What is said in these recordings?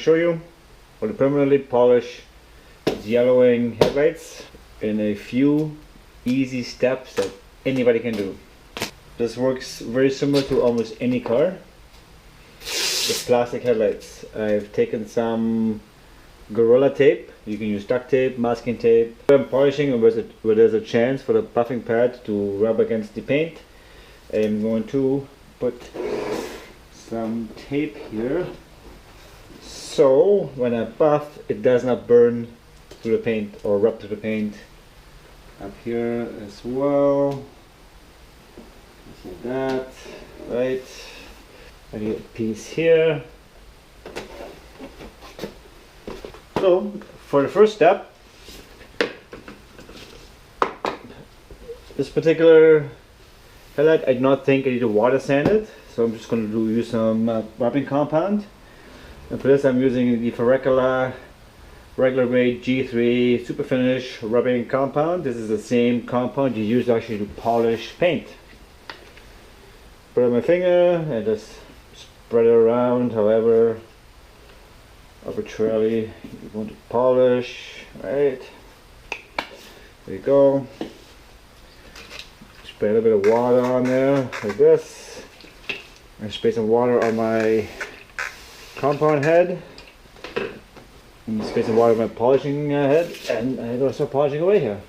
show you how to permanently polish these yellowing headlights in a few easy steps that anybody can do. This works very similar to almost any car with plastic headlights. I've taken some Gorilla tape. You can use duct tape, masking tape. I'm polishing where there's a chance for the buffing pad to rub against the paint. I'm going to put some tape here so when I buff it does not burn through the paint or rub through the paint. Up here as well, just like that, right? I need a piece here. So for the first step, this particular headlight I do not think I need to water sand it, so I'm just going to use some rubbing compound. And for this I'm using the Ferricula regular grade G3 super finish rubbing compound. This is the same compound you use actually to polish paint. Put it on my finger and just spread it around however arbitrarily you want to polish. Right, there you go. Spray a little bit of water on there like this. I spray some water on my compound head. And spray some water on my polishing head, and I'm going to start polishing away here.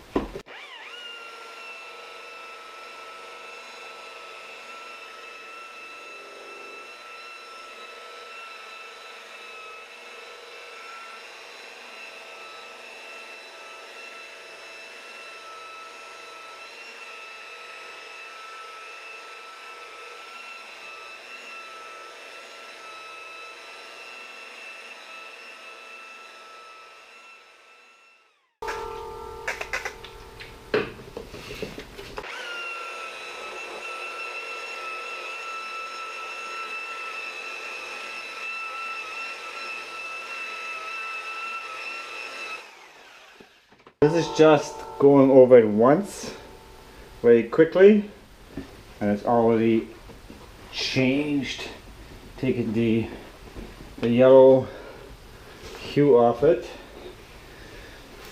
This is just going over it once, very quickly, and it's already changed, taking the yellow hue off it.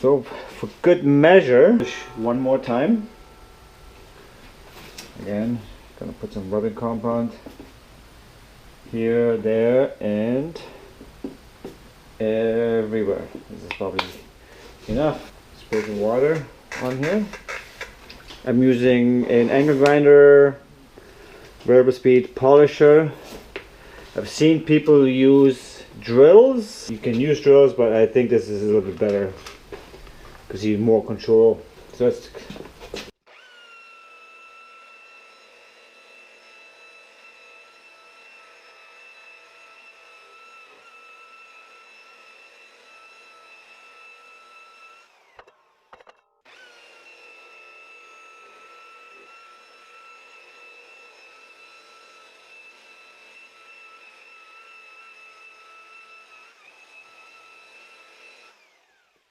So for good measure, one more time. Again, gonna put some rubbing compound here, there, and everywhere. This is probably enough. Spray some water on here. I'm using an angle grinder, variable speed polisher. I've seen people use drills. You can use drills, but I think this is a little bit better because you have more control. So it's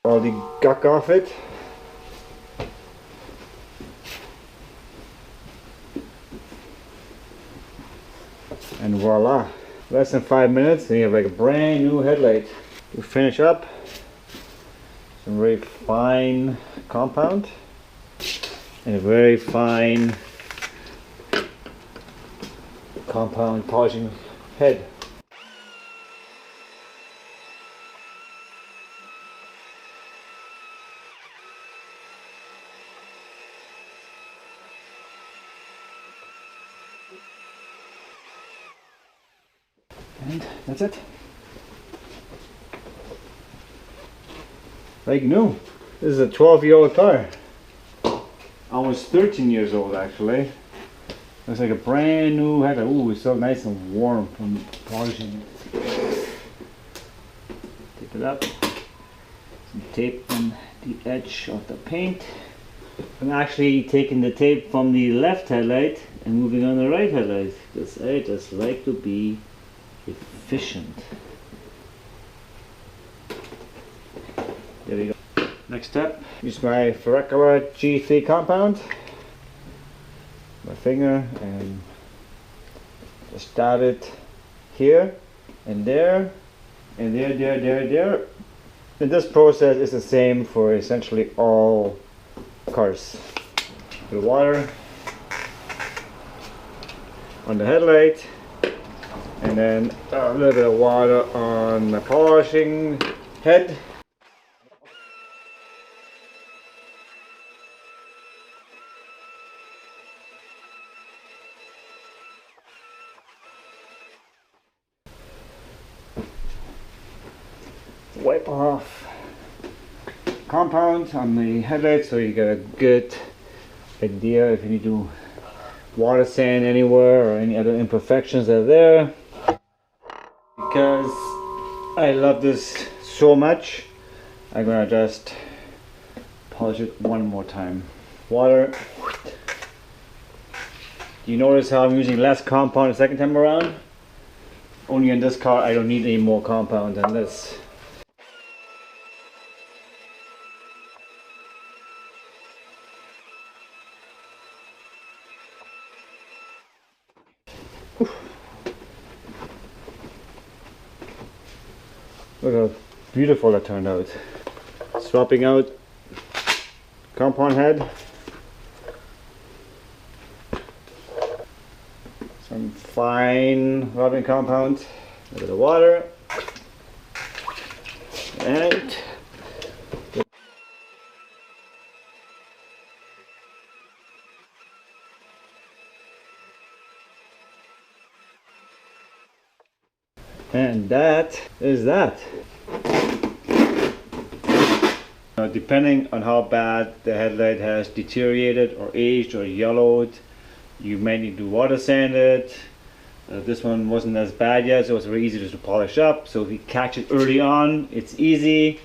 all the guck off it. And voila, less than 5 minutes and you have like a brand new headlight. To finish up, some very fine compound and a very fine compound polishing head. And that's it. Like new. This is a 12-year-old car. Almost 13 years old actually. Looks like a brand new headlight. Ooh, it's so nice and warm from polishing it. Tape it up. Some tape on the edge of the paint. I'm actually taking the tape from the left headlight and moving on the right headlight because I just like to be efficient. There we go. Next step, use my Ferricula G3 compound, my finger, and just dab it here and there And there. And this process is the same for essentially all cars. The water on the headlight, and then a little bit of water on the polishing head. Wipe off compound on the headlight so you get a good idea if you need to water sand anywhere or any other imperfections that are there. Because I love this so much, I'm gonna just polish it one more time. Water. You notice how I'm using less compound the second time around? Only in this car I don't need any more compound than this. Look how beautiful that turned out. Swapping out compound head. Some fine rubbing compound. A bit of water. And that is that. Now, depending on how bad the headlight has deteriorated or aged or yellowed, you may need to water sand it. This one wasn't as bad yet, so it's very easy just to polish up. So if you catch it early on, it's easy.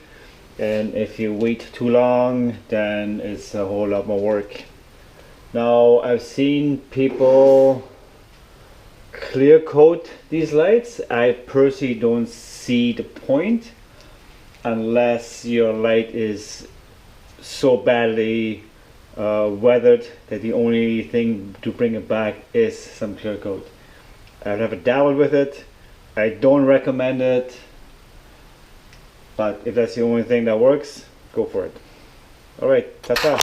And if you wait too long, then it's a whole lot more work. Now, I've seen people clear coat these lights. I personally don't see the point unless your light is so badly weathered that the only thing to bring it back is some clear coat. I've never dabbled with it. I don't recommend it, but if that's the only thing that works, go for it. Alright, ta-ta.